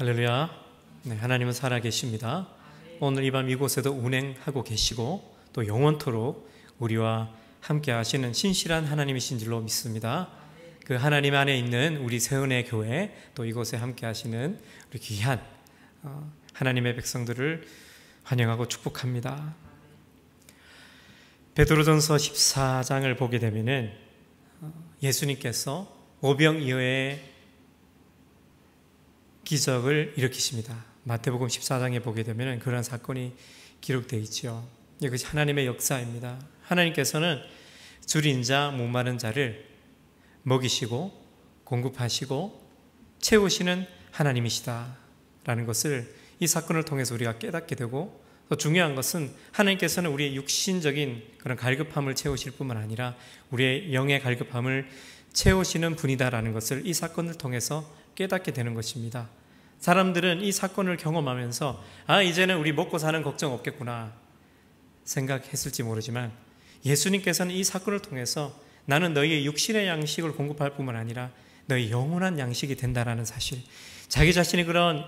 할렐루야. 네, 하나님은 살아계십니다. 오늘 이 밤 이곳에도 운행하고 계시고 또 영원토록 우리와 함께 하시는 신실한 하나님이신 줄로 믿습니다. 그 하나님 안에 있는 우리 세은의 교회, 또 이곳에 함께 하시는 우리 귀한 하나님의 백성들을 환영하고 축복합니다. 베드로전서 14장을 보게 되면은 예수님께서 오병이어의 기적을 일으키십니다. 마태복음 14장에 보게 되면 그런 사건이 기록되어 있죠. 이것이 하나님의 역사입니다. 하나님께서는 줄인 자, 목마른 자를 먹이시고 공급하시고 채우시는 하나님이시다라는 것을 이 사건을 통해서 우리가 깨닫게 되고, 또 중요한 것은 하나님께서는 우리의 육신적인 그런 갈급함을 채우실 뿐만 아니라 우리의 영의 갈급함을 채우시는 분이다라는 것을 이 사건을 통해서 깨닫게 되는 것입니다. 사람들은 이 사건을 경험하면서 이제는 우리 먹고 사는 걱정 없겠구나 생각했을지 모르지만, 예수님께서는 이 사건을 통해서 나는 너희의 육신의 양식을 공급할 뿐만 아니라 너희 영원한 양식이 된다라는 사실, 자기 자신이 그런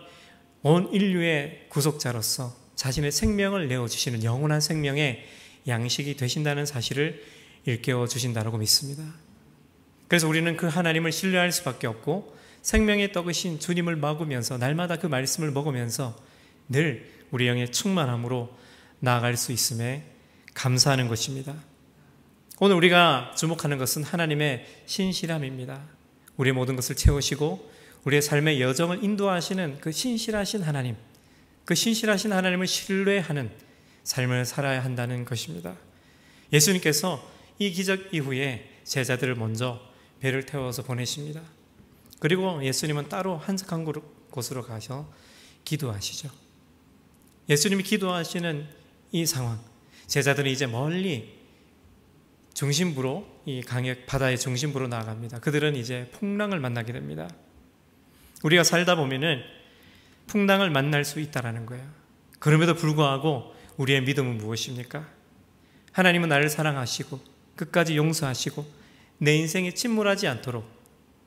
온 인류의 구속자로서 자신의 생명을 내어주시는 영원한 생명의 양식이 되신다는 사실을 일깨워 주신다고 믿습니다. 그래서 우리는 그 하나님을 신뢰할 수밖에 없고, 생명의 떡이신 주님을 먹으면서 날마다 그 말씀을 먹으면서 늘 우리 영의 충만함으로 나아갈 수 있음에 감사하는 것입니다. 오늘 우리가 주목하는 것은 하나님의 신실함입니다. 우리의 모든 것을 채우시고 우리의 삶의 여정을 인도하시는 그 신실하신 하나님, 그 신실하신 하나님을 신뢰하는 삶을 살아야 한다는 것입니다. 예수님께서 이 기적 이후에 제자들을 먼저 배를 태워서 보내십니다. 그리고 예수님은 따로 한적한 곳으로 가서 기도하시죠. 예수님이 기도하시는 이 상황, 제자들은 이제 멀리 중심부로, 이 강의 바다의 중심부로 나아갑니다. 그들은 이제 풍랑을 만나게 됩니다. 우리가 살다 보면은 풍랑을 만날 수 있다라는 거예요. 그럼에도 불구하고 우리의 믿음은 무엇입니까? 하나님은 나를 사랑하시고 끝까지 용서하시고 내 인생에 침몰하지 않도록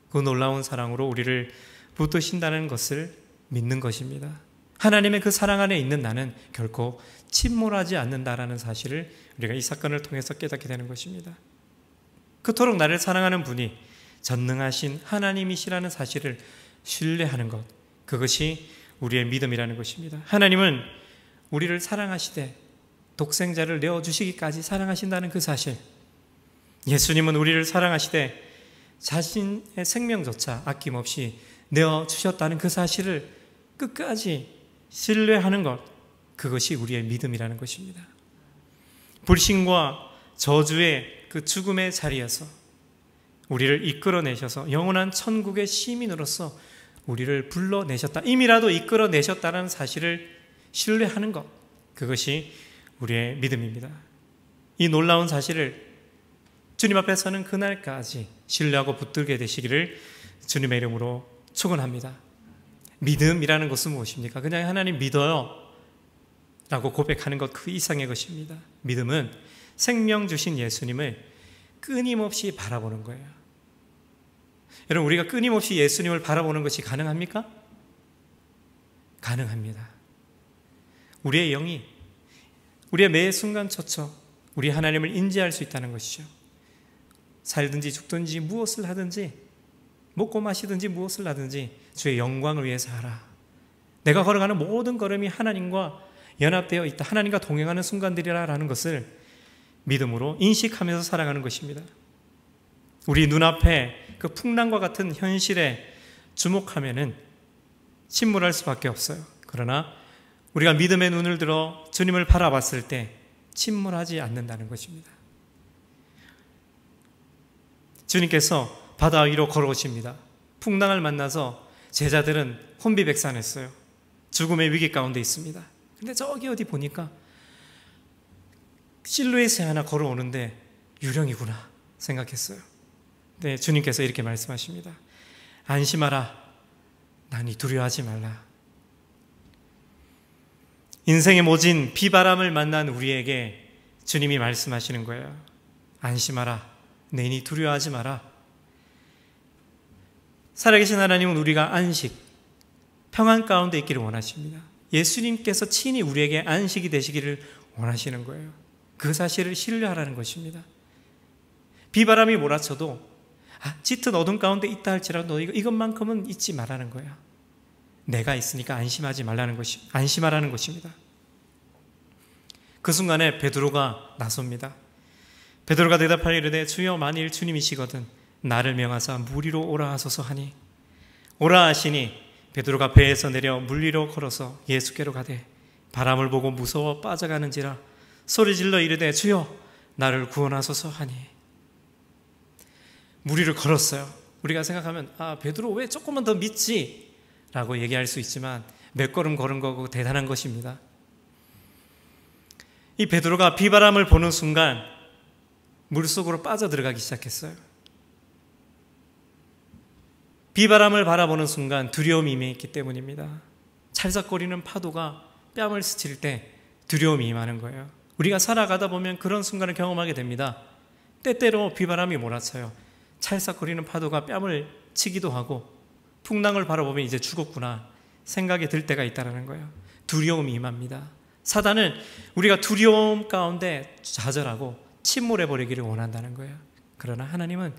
그 놀라운 사랑으로 우리를 붙드신다는 것을 믿는 것입니다. 하나님의 그 사랑 안에 있는 나는 결코 침몰하지 않는다라는 사실을 우리가 이 사건을 통해서 깨닫게 되는 것입니다. 그토록 나를 사랑하는 분이 전능하신 하나님이시라는 사실을 신뢰하는 것, 그것이 우리의 믿음이라는 것입니다. 하나님은 우리를 사랑하시되 독생자를 내어주시기까지 사랑하신다는 그 사실, 예수님은 우리를 사랑하시되 자신의 생명조차 아낌없이 내어주셨다는 그 사실을 끝까지 신뢰하는 것, 그것이 우리의 믿음이라는 것입니다. 불신과 저주의 그 죽음의 자리에서 우리를 이끌어내셔서 영원한 천국의 시민으로서 우리를 불러내셨다, 이미라도 이끌어내셨다는 사실을 신뢰하는 것, 그것이 우리의 믿음입니다. 이 놀라운 사실을 주님 앞에 서는 그날까지 신뢰하고 붙들게 되시기를 주님의 이름으로 축원합니다. 믿음이라는 것은 무엇입니까? 그냥 하나님 믿어요 라고 고백하는 것 그 이상의 것입니다. 믿음은 생명 주신 예수님을 끊임없이 바라보는 거예요. 여러분, 우리가 끊임없이 예수님을 바라보는 것이 가능합니까? 가능합니다. 우리의 영이, 우리의 매 순간처처 우리 하나님을 인지할 수 있다는 것이죠. 살든지 죽든지 무엇을 하든지, 먹고 마시든지 무엇을 하든지 주의 영광을 위해서 하라. 내가 걸어가는 모든 걸음이 하나님과 연합되어 있다, 하나님과 동행하는 순간들이라는 것을 믿음으로 인식하면서 살아가는 것입니다. 우리 눈앞에 그 풍랑과 같은 현실에 주목하면은 침몰할 수밖에 없어요. 그러나 우리가 믿음의 눈을 들어 주님을 바라봤을 때 침몰하지 않는다는 것입니다. 주님께서 바다 위로 걸어오십니다. 풍랑을 만나서 제자들은 혼비백산했어요. 죽음의 위기 가운데 있습니다. 근데 저기 어디 보니까 실루엣이 하나 걸어오는데 유령이구나 생각했어요. 근데 주님께서 이렇게 말씀하십니다. 안심하라, 나니 두려워하지 말라. 인생의 모진 비바람을 만난 우리에게 주님이 말씀하시는 거예요. 안심하라, 내니 두려워하지 마라. 살아계신 하나님은 우리가 안식, 평안 가운데 있기를 원하십니다. 예수님께서 친히 우리에게 안식이 되시기를 원하시는 거예요. 그 사실을 신뢰하라는 것입니다. 비바람이 몰아쳐도 짙은 어둠 가운데 있다 할지라도 너 이것만큼은 잊지 말라는 거야. 내가 있으니까 안심하라는 것입니다. 그 순간에 베드로가 나섭니다. 베드로가 대답하여 이르되 주여 만일 주님이시거든 나를 명하사 물 위로 오라 하소서 하니 오라 하시니 베드로가 배에서 내려 물 위로 걸어서 예수께로 가되 바람을 보고 무서워 빠져가는지라 소리질러 이르되 주여 나를 구원하소서 하니 물 위를 걸었어요. 우리가 생각하면 베드로 왜 조금만 더 믿지? 라고 얘기할 수 있지만 몇 걸음 걸은 거고 대단한 것입니다. 이 베드로가 비바람을 보는 순간 물속으로 빠져들어가기 시작했어요. 비바람을 바라보는 순간 두려움이 임했기 때문입니다. 찰싹거리는 파도가 뺨을 스칠 때 두려움이 임하는 거예요. 우리가 살아가다 보면 그런 순간을 경험하게 됩니다. 때때로 비바람이 몰아쳐요. 찰싹거리는 파도가 뺨을 치기도 하고 풍랑을 바라보면 이제 죽었구나 생각이 들 때가 있다는 거예요. 두려움이 임합니다. 사단은 우리가 두려움 가운데 좌절하고 침몰해버리기를 원한다는 거예요. 그러나 하나님은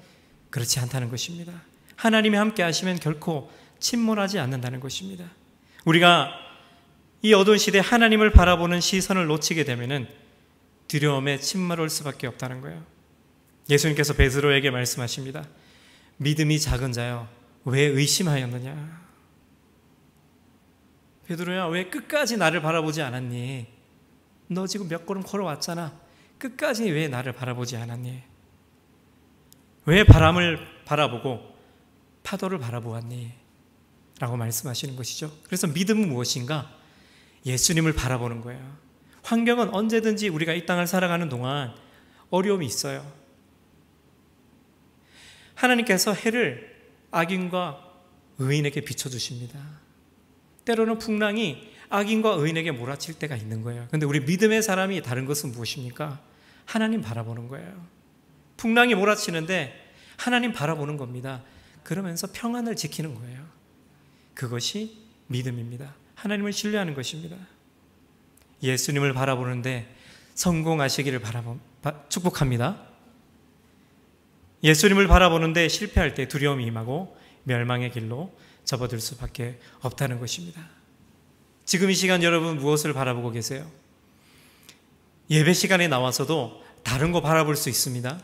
그렇지 않다는 것입니다. 하나님이 함께 하시면 결코 침몰하지 않는다는 것입니다. 우리가 이 어두운 시대에 하나님을 바라보는 시선을 놓치게 되면 두려움에 침몰할 수밖에 없다는 거예요. 예수님께서 베드로에게 말씀하십니다. 믿음이 작은 자여 왜 의심하였느냐? 베드로야 왜 끝까지 나를 바라보지 않았니? 너 지금 몇 걸음 걸어왔잖아. 끝까지 왜 나를 바라보지 않았니? 왜 바람을 바라보고 파도를 바라보았니? 라고 말씀하시는 것이죠. 그래서 믿음은 무엇인가? 예수님을 바라보는 거예요. 환경은 언제든지 우리가 이 땅을 살아가는 동안 어려움이 있어요. 하나님께서 해를 악인과 의인에게 비춰주십니다. 때로는 풍랑이 악인과 의인에게 몰아칠 때가 있는 거예요. 그런데 우리 믿음의 사람이 다른 것은 무엇입니까? 하나님 바라보는 거예요. 풍랑이 몰아치는데 하나님 바라보는 겁니다. 그러면서 평안을 지키는 거예요. 그것이 믿음입니다. 하나님을 신뢰하는 것입니다. 예수님을 바라보는데 성공하시기를 축복합니다. 예수님을 바라보는데 실패할 때 두려움이 임하고 멸망의 길로 접어들 수밖에 없다는 것입니다. 지금 이 시간 여러분 무엇을 바라보고 계세요? 예배 시간에 나와서도 다른 거 바라볼 수 있습니다.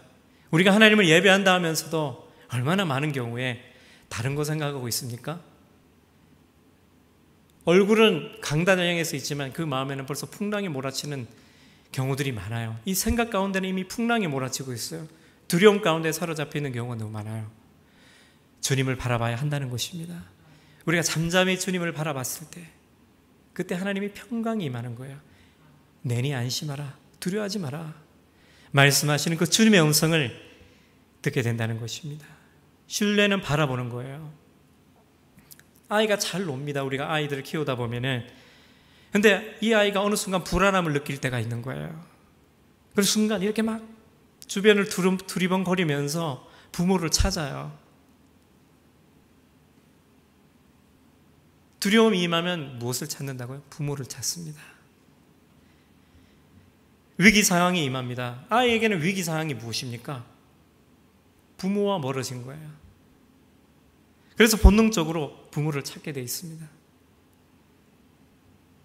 우리가 하나님을 예배한다 하면서도 얼마나 많은 경우에 다른 거 생각하고 있습니까? 얼굴은 강단을 향해서 있지만 그 마음에는 벌써 풍랑이 몰아치는 경우들이 많아요. 이 생각 가운데는 이미 풍랑이 몰아치고 있어요. 두려움 가운데 사로잡혀 있는 경우가 너무 많아요. 주님을 바라봐야 한다는 것입니다. 우리가 잠잠히 주님을 바라봤을 때 그때 하나님이 평강이 임하는 거예요. 내니 안심하라. 두려워하지 마라. 말씀하시는 그 주님의 음성을 듣게 된다는 것입니다. 신뢰는 바라보는 거예요. 아이가 잘 놉니다. 우리가 아이들을 키우다 보면은. 근데 이 아이가 어느 순간 불안함을 느낄 때가 있는 거예요. 그 순간 이렇게 막 주변을 두리번거리면서 부모를 찾아요. 두려움이 임하면 무엇을 찾는다고요? 부모를 찾습니다. 위기 상황이 임합니다. 아이에게는 위기 상황이 무엇입니까? 부모와 멀어진 거예요. 그래서 본능적으로 부모를 찾게 되어 있습니다.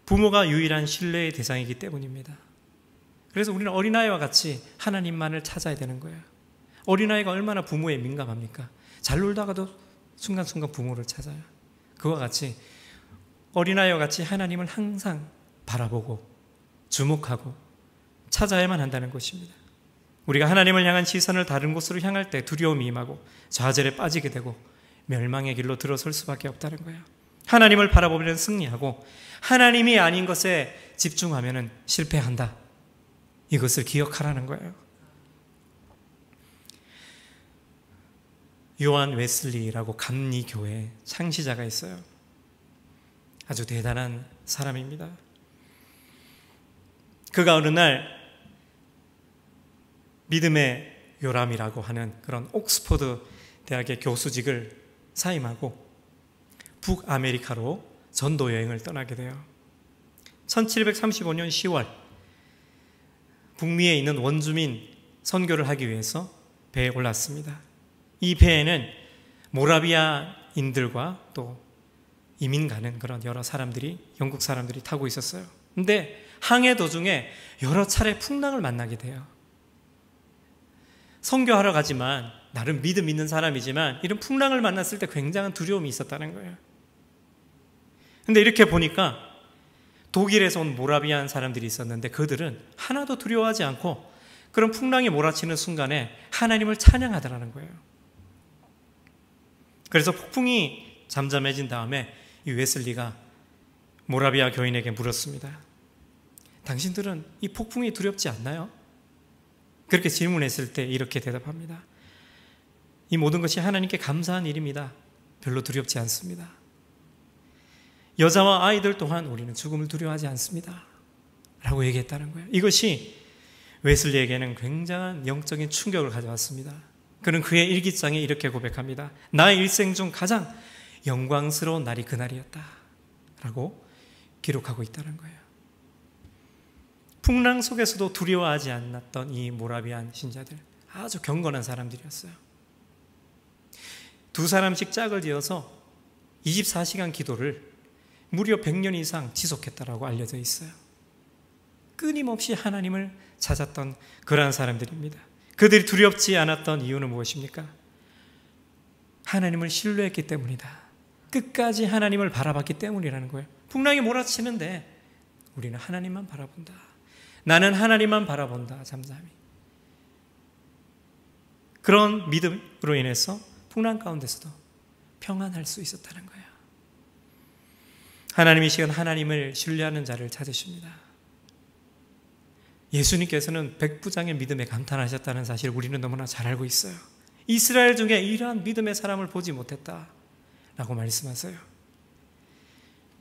부모가 유일한 신뢰의 대상이기 때문입니다. 그래서 우리는 어린아이와 같이 하나님만을 찾아야 되는 거예요. 어린아이가 얼마나 부모에 민감합니까? 잘 놀다가도 순간순간 부모를 찾아요. 그와 같이 어린아이와 같이 하나님을 항상 바라보고 주목하고 찾아야만 한다는 것입니다. 우리가 하나님을 향한 시선을 다른 곳으로 향할 때 두려움이 임하고 좌절에 빠지게 되고 멸망의 길로 들어설 수밖에 없다는 거예요. 하나님을 바라보면 승리하고 하나님이 아닌 것에 집중하면 실패한다. 이것을 기억하라는 거예요. 요한 웨슬리라고 감리교회 창시자가 있어요. 아주 대단한 사람입니다. 그가 어느 날 믿음의 요람이라고 하는 그런 옥스퍼드 대학의 교수직을 사임하고 북아메리카로 전도 여행을 떠나게 돼요. 1735년 10월 북미에 있는 원주민 선교를 하기 위해서 배에 올랐습니다. 이 배에는 모라비아인들과 또 이민 가는 그런 여러 사람들이, 영국 사람들이 타고 있었어요. 근데 항해 도중에 여러 차례 풍랑을 만나게 돼요. 선교하러 가지만 나름 믿음 있는 사람이지만 이런 풍랑을 만났을 때 굉장한 두려움이 있었다는 거예요. 근데 이렇게 보니까 독일에서 온 모라비안 사람들이 있었는데 그들은 하나도 두려워하지 않고 그런 풍랑이 몰아치는 순간에 하나님을 찬양하더라는 거예요. 그래서 폭풍이 잠잠해진 다음에 이 웨슬리가 모라비아 교인에게 물었습니다. 당신들은 이 폭풍이 두렵지 않나요? 그렇게 질문했을 때 이렇게 대답합니다. 이 모든 것이 하나님께 감사한 일입니다. 별로 두렵지 않습니다. 여자와 아이들 또한 우리는 죽음을 두려워하지 않습니다. 라고 얘기했다는 거예요. 이것이 웨슬리에게는 굉장한 영적인 충격을 가져왔습니다. 그는 그의 일기장에 이렇게 고백합니다. 나의 일생 중 가장 영광스러운 날이 그날이었다. 라고 기록하고 있다는 거예요. 풍랑 속에서도 두려워하지 않았던 이 모라비안 신자들, 아주 경건한 사람들이었어요. 두 사람씩 짝을 지어서 24시간 기도를 무려 100년 이상 지속했다라고 알려져 있어요. 끊임없이 하나님을 찾았던 그러한 사람들입니다. 그들이 두렵지 않았던 이유는 무엇입니까? 하나님을 신뢰했기 때문이다. 끝까지 하나님을 바라봤기 때문이라는 거예요. 풍랑이 몰아치는데 우리는 하나님만 바라본다. 나는 하나님만 바라본다. 잠잠히. 그런 믿음으로 인해서 풍랑 가운데서도 평안할 수 있었다는 거예요. 하나님 이 시간 하나님을 신뢰하는 자를 찾으십니다. 예수님께서는 백부장의 믿음에 감탄하셨다는 사실을 우리는 너무나 잘 알고 있어요. 이스라엘 중에 이러한 믿음의 사람을 보지 못했다라고 말씀하세요.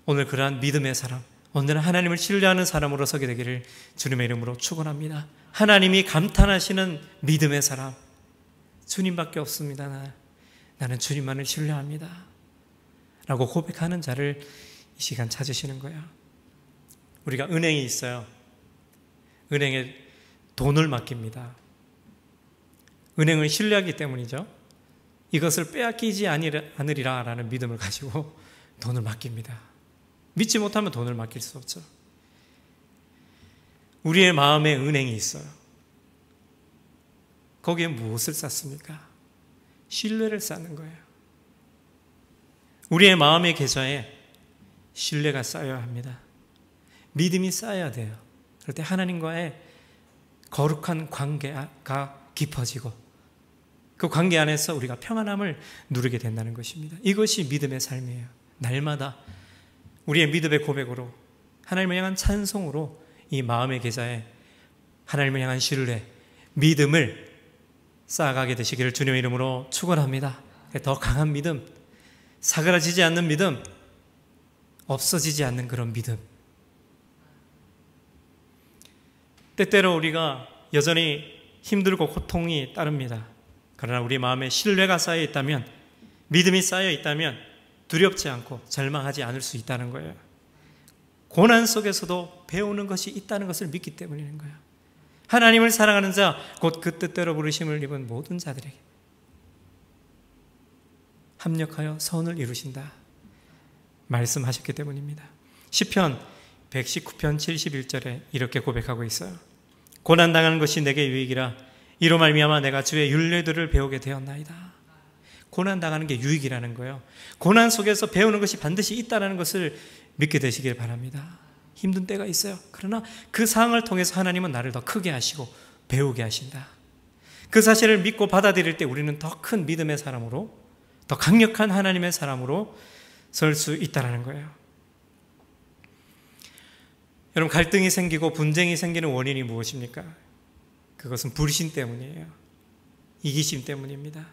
오늘 그러한 믿음의 사람, 언제나 하나님을 신뢰하는 사람으로 서게 되기를 주님의 이름으로 축원합니다. 하나님이 감탄하시는 믿음의 사람, 주님밖에 없습니다. 나는 주님만을 신뢰합니다. 라고 고백하는 자를 이 시간 찾으시는 거예요. 우리가 은행이 있어요. 은행에 돈을 맡깁니다. 은행을 신뢰하기 때문이죠. 이것을 빼앗기지 않으리라 라는 믿음을 가지고 돈을 맡깁니다. 믿지 못하면 돈을 맡길 수 없죠. 우리의 마음에 은행이 있어요. 거기에 무엇을 쌓습니까? 신뢰를 쌓는 거예요. 우리의 마음의 계좌에 신뢰가 쌓여야 합니다. 믿음이 쌓여야 돼요. 그럴 때 하나님과의 거룩한 관계가 깊어지고 그 관계 안에서 우리가 평안함을 누리게 된다는 것입니다. 이것이 믿음의 삶이에요. 날마다 우리의 믿음의 고백으로 하나님을 향한 찬송으로 이 마음의 계좌에 하나님을 향한 신뢰, 믿음을 쌓아가게 되시기를 주님의 이름으로 축원합니다. 더 강한 믿음, 사그라지지 않는 믿음, 없어지지 않는 그런 믿음. 때때로 우리가 여전히 힘들고 고통이 따릅니다. 그러나 우리 마음에 신뢰가 쌓여 있다면, 믿음이 쌓여 있다면 두렵지 않고 절망하지 않을 수 있다는 거예요. 고난 속에서도 배우는 것이 있다는 것을 믿기 때문인 거예요. 하나님을 사랑하는 자, 곧 그 뜻대로 부르심을 입은 모든 자들에게 합력하여 선을 이루신다 말씀하셨기 때문입니다. 시편 119편 71절에 이렇게 고백하고 있어요. 고난당하는 것이 내게 유익이라 이로 말미암아 내가 주의 율례들을 배우게 되었나이다. 고난당하는 게 유익이라는 거예요. 고난 속에서 배우는 것이 반드시 있다는 것을 믿게 되시길 바랍니다. 힘든 때가 있어요. 그러나 그 상황을 통해서 하나님은 나를 더 크게 하시고 배우게 하신다. 그 사실을 믿고 받아들일 때 우리는 더 큰 믿음의 사람으로, 더 강력한 하나님의 사람으로 설 수 있다는 거예요. 여러분, 갈등이 생기고 분쟁이 생기는 원인이 무엇입니까? 그것은 불신 때문이에요. 이기심 때문입니다.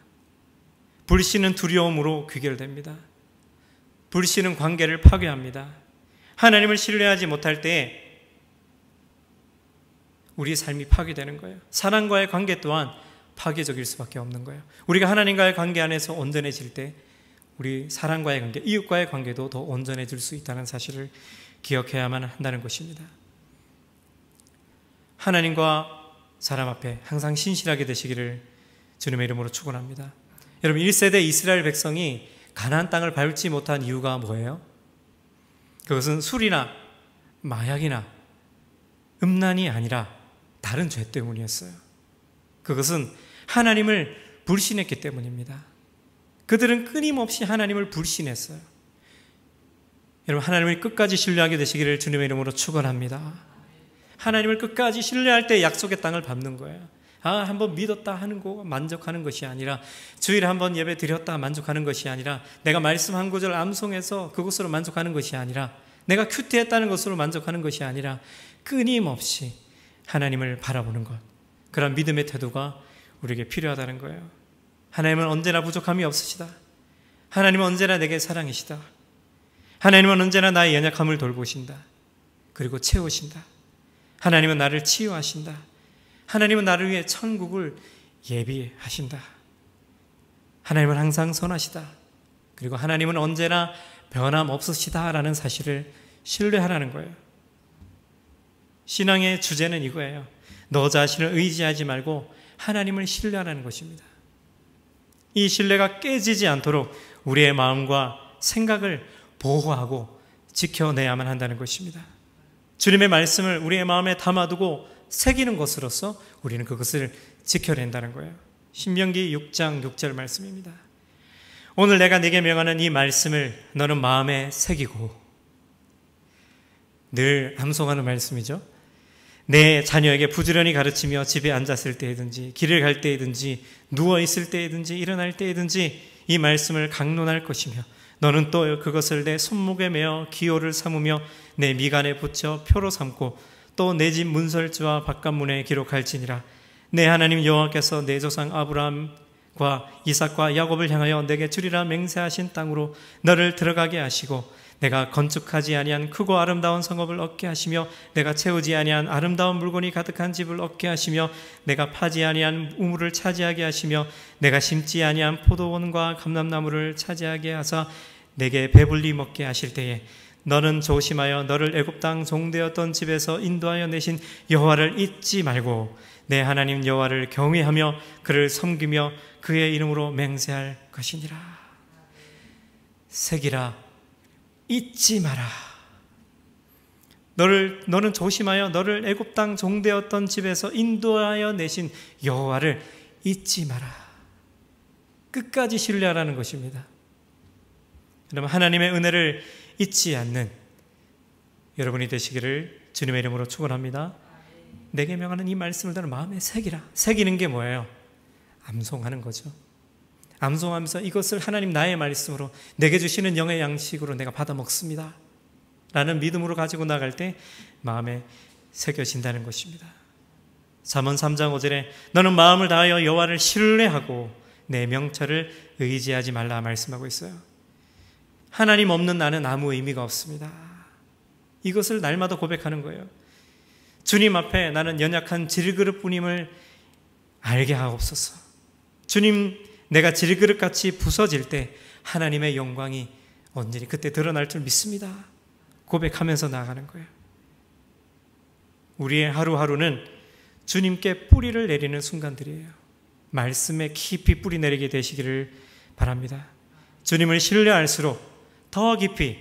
불신은 두려움으로 귀결됩니다. 불신은 관계를 파괴합니다. 하나님을 신뢰하지 못할 때 우리의 삶이 파괴되는 거예요. 사람과의 관계 또한 파괴적일 수밖에 없는 거예요. 우리가 하나님과의 관계 안에서 온전해질 때 우리 사람과의 관계, 이웃과의 관계도 더 온전해질 수 있다는 사실을 기억해야만 한다는 것입니다. 하나님과 사람 앞에 항상 신실하게 되시기를 주님의 이름으로 축원합니다. 여러분, 1세대 이스라엘 백성이 가나안 땅을 밟지 못한 이유가 뭐예요? 그것은 술이나 마약이나 음란이 아니라 다른 죄 때문이었어요. 그것은 하나님을 불신했기 때문입니다. 그들은 끊임없이 하나님을 불신했어요. 여러분, 하나님을 끝까지 신뢰하게 되시기를 주님의 이름으로 축원합니다. 하나님을 끝까지 신뢰할 때 약속의 땅을 밟는 거예요. 한번 믿었다 하는 거 만족하는 것이 아니라, 주일에 한번 예배 드렸다 만족하는 것이 아니라, 내가 말씀 한 구절 암송해서 그것으로 만족하는 것이 아니라, 내가 큐티했다는 것으로 만족하는 것이 아니라, 끊임없이 하나님을 바라보는 것, 그런 믿음의 태도가 우리에게 필요하다는 거예요. 하나님은 언제나 부족함이 없으시다. 하나님은 언제나 내게 사랑이시다. 하나님은 언제나 나의 연약함을 돌보신다. 그리고 채우신다. 하나님은 나를 치유하신다. 하나님은 나를 위해 천국을 예비하신다. 하나님은 항상 선하시다. 그리고 하나님은 언제나 변함없으시다라는 사실을 신뢰하라는 거예요. 신앙의 주제는 이거예요. 너 자신을 의지하지 말고 하나님을 신뢰하라는 것입니다. 이 신뢰가 깨지지 않도록 우리의 마음과 생각을 보호하고 지켜내야만 한다는 것입니다. 주님의 말씀을 우리의 마음에 담아두고 새기는 것으로서 우리는 그것을 지켜낸다는 거예요. 신명기 6장 6절 말씀입니다. 오늘 내가 네게 명하는 이 말씀을 너는 마음에 새기고, 늘 암송하는 말씀이죠. 내 자녀에게 부지런히 가르치며 집에 앉았을 때이든지 길을 갈 때이든지 누워있을 때이든지 일어날 때이든지 이 말씀을 강론할 것이며, 너는 또 그것을 내 손목에 메어 기호를 삼으며 내 미간에 붙여 표로 삼고 또 내 집 문설주와 바깥문에 기록할지니라. 내 하나님 여호와께서 내 조상 아브라함과 이삭과 야곱을 향하여 내게 주리라 맹세하신 땅으로 너를 들어가게 하시고, 내가 건축하지 아니한 크고 아름다운 성읍을 얻게 하시며, 내가 채우지 아니한 아름다운 물건이 가득한 집을 얻게 하시며, 내가 파지 아니한 우물을 차지하게 하시며, 내가 심지 아니한 포도원과 감람나무를 차지하게 하사 내게 배불리 먹게 하실 때에, 너는 조심하여 너를 애굽 땅 종되었던 집에서 인도하여 내신 여호와를 잊지 말고 내 하나님 여호와를 경외하며 그를 섬기며 그의 이름으로 맹세할 것이니라. 새기라, 잊지 마라. 너는 조심하여 너를 애굽 땅 종되었던 집에서 인도하여 내신 여호와를 잊지 마라. 끝까지 신뢰하라는 것입니다. 여러분, 하나님의 은혜를 잊지 않는 여러분이 되시기를 주님의 이름으로 축원합니다. 내게 명하는 이 말씀을 너는 마음에 새기라. 새기는 게 뭐예요? 암송하는 거죠. 암송하면서 이것을 하나님 나의 말씀으로 내게 주시는 영의 양식으로 내가 받아 먹습니다 라는 믿음으로 가지고 나갈 때 마음에 새겨진다는 것입니다. 잠언 3장 5절에 너는 마음을 다하여 여호와를 신뢰하고 내 명철을 의지하지 말라 말씀하고 있어요. 하나님 없는 나는 아무 의미가 없습니다. 이것을 날마다 고백하는 거예요. 주님 앞에 나는 연약한 질그릇뿐임을 알게 하옵소서. 주님, 내가 질그릇같이 부서질 때 하나님의 영광이 언제니 그때 드러날 줄 믿습니다. 고백하면서 나아가는 거예요. 우리의 하루하루는 주님께 뿌리를 내리는 순간들이에요. 말씀에 깊이 뿌리 내리게 되시기를 바랍니다. 주님을 신뢰할수록 더 깊이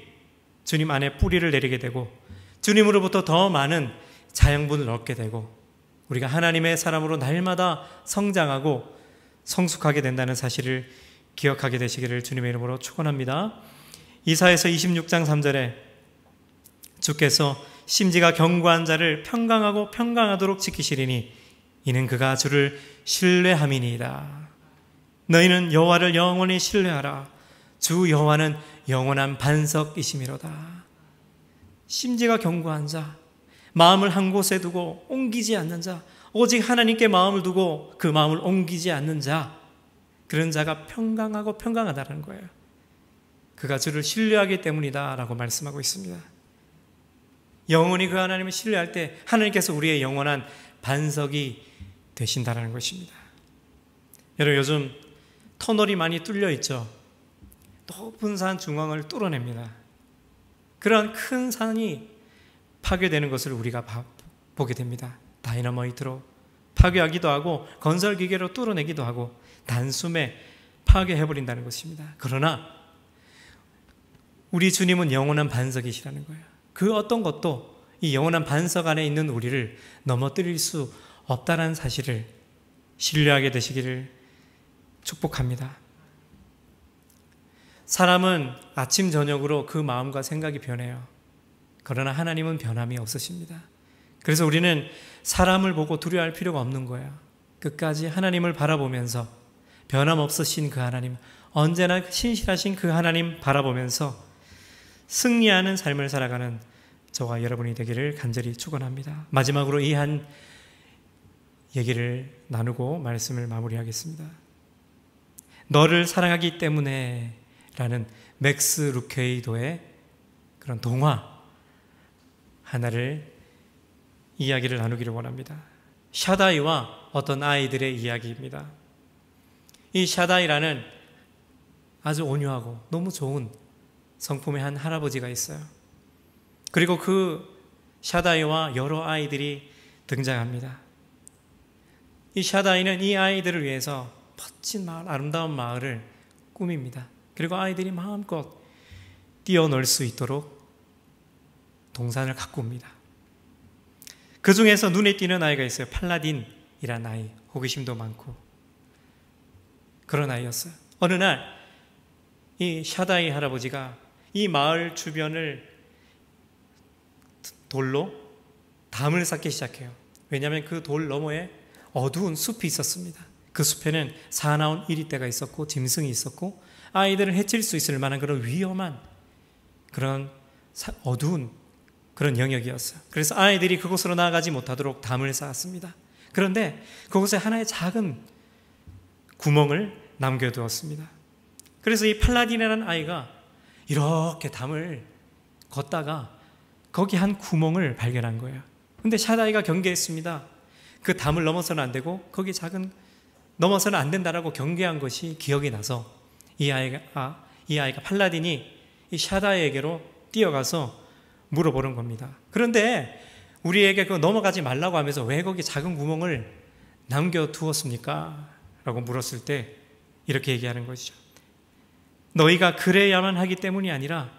주님 안에 뿌리를 내리게 되고 주님으로부터 더 많은 자양분을 얻게 되고 우리가 하나님의 사람으로 날마다 성장하고 성숙하게 된다는 사실을 기억하게 되시기를 주님의 이름으로 축원합니다. 이사야서 26장 3절에 주께서 심지가 견고한 자를 평강하고 평강하도록 지키시리니 이는 그가 주를 신뢰함이니이다. 너희는 여호와를 영원히 신뢰하라. 주 여호와는 영원한 반석이심이로다. 심지가 견고한 자, 마음을 한 곳에 두고 옮기지 않는 자, 오직 하나님께 마음을 두고 그 마음을 옮기지 않는 자, 그런 자가 평강하고 평강하다는 거예요. 그가 주를 신뢰하기 때문이다 라고 말씀하고 있습니다. 영원히 그 하나님을 신뢰할 때 하나님께서 우리의 영원한 반석이 되신다는 것입니다. 여러분, 요즘 터널이 많이 뚫려 있죠. 높은 산 중앙을 뚫어냅니다. 그런 큰 산이 파괴되는 것을 우리가 보게 됩니다. 다이너마이트로 파괴하기도 하고 건설 기계로 뚫어내기도 하고 단숨에 파괴해버린다는 것입니다. 그러나 우리 주님은 영원한 반석이시라는 거예요. 그 어떤 것도 이 영원한 반석 안에 있는 우리를 넘어뜨릴 수 없다는 사실을 신뢰하게 되시기를 축복합니다. 사람은 아침 저녁으로 그 마음과 생각이 변해요. 그러나 하나님은 변함이 없으십니다. 그래서 우리는 사람을 보고 두려워할 필요가 없는 거예요. 끝까지 하나님을 바라보면서 변함없으신 그 하나님, 언제나 신실하신 그 하나님 바라보면서 승리하는 삶을 살아가는 저와 여러분이 되기를 간절히 축원합니다. 마지막으로 이 한 얘기를 나누고 말씀을 마무리하겠습니다. 너를 사랑하기 때문에 라는 맥스 루케이도의 그런 동화 하나를 이야기를 나누기를 원합니다. 샤다이와 어떤 아이들의 이야기입니다. 이 샤다이라는 아주 온유하고 너무 좋은 성품의 한 할아버지가 있어요. 그리고 그 샤다이와 여러 아이들이 등장합니다. 이 샤다이는 이 아이들을 위해서 멋진 마을, 아름다운 마을을 꾸밉니다. 그리고 아이들이 마음껏 뛰어놀 수 있도록 동산을 가꿉니다. 그 중에서 눈에 띄는 아이가 있어요. 팔라딘이라는 아이, 호기심도 많고 그런 아이였어요. 어느 날 이 샤다이 할아버지가 이 마을 주변을 돌로 담을 쌓기 시작해요. 왜냐하면 그 돌 너머에 어두운 숲이 있었습니다. 그 숲에는 사나운 이리떼가 있었고 짐승이 있었고 아이들을 해칠 수 있을 만한 그런 위험한 그런 어두운 그런 영역이었어요. 그래서 아이들이 그곳으로 나아가지 못하도록 담을 쌓았습니다. 그런데 그곳에 하나의 작은 구멍을 남겨두었습니다. 그래서 이 팔라딘이라는 아이가 이렇게 담을 걷다가 거기 한 구멍을 발견한 거예요. 근데 샤다이가 경계했습니다. 그 담을 넘어서는 안 되고 거기 작은 넘어서는 안 된다라고 경계한 것이 기억이 나서 이 아이가 팔라딘이 이 샤다이에게로 뛰어가서 물어보는 겁니다. 그런데 우리에게 그 넘어가지 말라고 하면서 왜 거기 작은 구멍을 남겨두었습니까? 라고 물었을 때 이렇게 얘기하는 것이죠. 너희가 그래야만 하기 때문이 아니라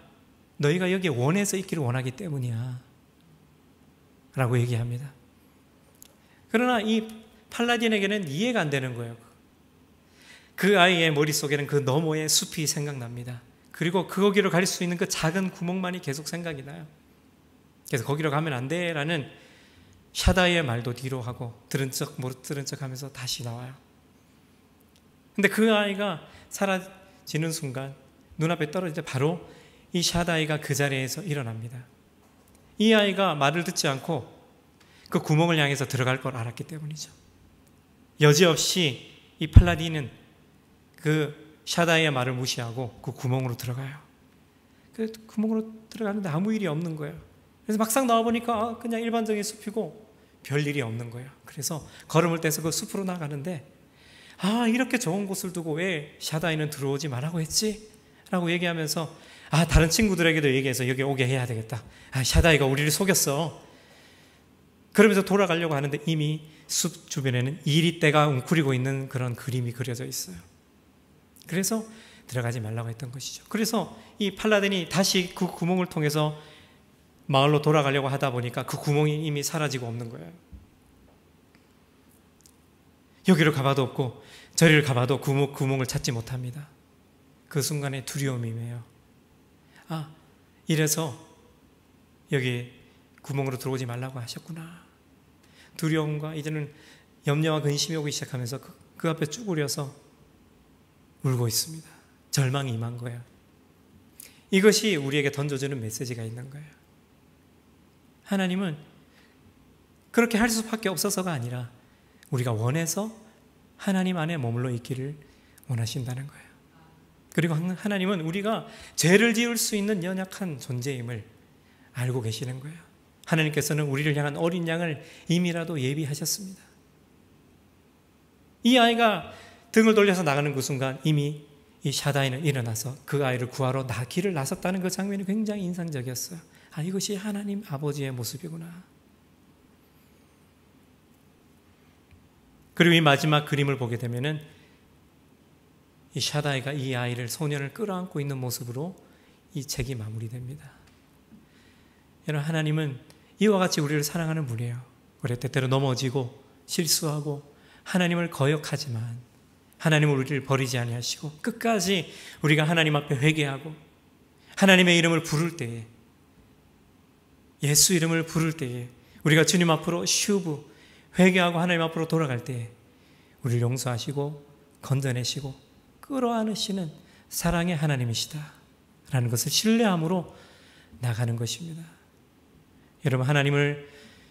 너희가 여기에 원해서 있기를 원하기 때문이야 라고 얘기합니다. 그러나 이 팔라딘에게는 이해가 안 되는 거예요. 그 아이의 머릿속에는 그 너머의 숲이 생각납니다. 그리고 거기로 갈 수 있는 그 작은 구멍만이 계속 생각이 나요. 그래서 거기로 가면 안 돼라는 샤다이의 말도 뒤로 하고 들은 척 못 들은 척 하면서 다시 나와요. 근데 그 아이가 사라지는 순간 눈앞에 떨어질 때 바로 이 샤다이가 그 자리에서 일어납니다. 이 아이가 말을 듣지 않고 그 구멍을 향해서 들어갈 걸 알았기 때문이죠. 여지없이 이 팔라딘은 그 샤다이의 말을 무시하고 그 구멍으로 들어가요. 그 구멍으로 들어가는데 아무 일이 없는 거예요. 그래서 막상 나와보니까 그냥 일반적인 숲이고 별 일이 없는 거예요. 그래서 걸음을 떼서 그 숲으로 나가는데 이렇게 좋은 곳을 두고 왜 샤다이는 들어오지 말라고 했지? 라고 얘기하면서 다른 친구들에게도 얘기해서 여기 오게 해야 되겠다. 샤다이가 우리를 속였어. 그러면서 돌아가려고 하는데 이미 숲 주변에는 이리떼가 웅크리고 있는 그런 그림이 그려져 있어요. 그래서 들어가지 말라고 했던 것이죠. 그래서 이 팔라딘이 다시 그 구멍을 통해서 마을로 돌아가려고 하다 보니까 그 구멍이 이미 사라지고 없는 거예요. 여기를 가봐도 없고 저리를 가봐도 구멍을 찾지 못합니다. 그 순간에 두려움이 임해요. 이래서 여기 구멍으로 들어오지 말라고 하셨구나. 두려움과 이제는 염려와 근심이 오기 시작하면서 그 앞에 쭈그려서 울고 있습니다. 절망이 임한 거예요. 이것이 우리에게 던져주는 메시지가 있는 거예요. 하나님은 그렇게 할 수밖에 없어서가 아니라 우리가 원해서 하나님 안에 머물러 있기를 원하신다는 거예요. 그리고 하나님은 우리가 죄를 지을 수 있는 연약한 존재임을 알고 계시는 거예요. 하나님께서는 우리를 향한 어린 양을 이미라도 예비하셨습니다. 이 아이가 등을 돌려서 나가는 그 순간 이미 이 샤다이는 일어나서 그 아이를 구하러 길을 나섰다는 그 장면이 굉장히 인상적이었어요. 이것이 하나님 아버지의 모습이구나. 그리고 이 마지막 그림을 보게 되면은 이 샤다이가 이 아이를, 소년을 끌어안고 있는 모습으로 이 책이 마무리됩니다. 여러분, 하나님은 이와 같이 우리를 사랑하는 분이에요. 우리 때때로 넘어지고 실수하고 하나님을 거역하지만 하나님은 우리를 버리지 아니하시고 끝까지 우리가 하나님 앞에 회개하고 하나님의 이름을 부를 때에, 예수 이름을 부를 때에, 우리가 주님 앞으로 슈브 회개하고 하나님 앞으로 돌아갈 때에 우리를 용서하시고 건져내시고 끌어안으시는 사랑의 하나님이시다 라는 것을 신뢰함으로 나가는 것입니다. 여러분, 하나님을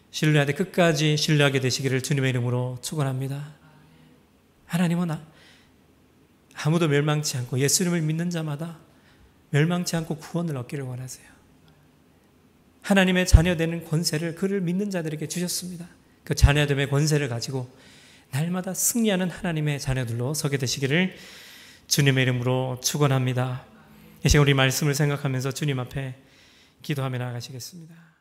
신뢰하되 끝까지 신뢰하게 되시기를 주님의 이름으로 축원합니다. 하나님은 아무도 멸망치 않고 예수님을 믿는 자마다 멸망치 않고 구원을 얻기를 원하세요. 하나님의 자녀되는 권세를 그를 믿는 자들에게 주셨습니다. 그 자녀됨의 권세를 가지고 날마다 승리하는 하나님의 자녀들로 서게 되시기를 주님의 이름으로 축원합니다. 이 시간 우리 말씀을 생각하면서 주님 앞에 기도하며 나아가시겠습니다.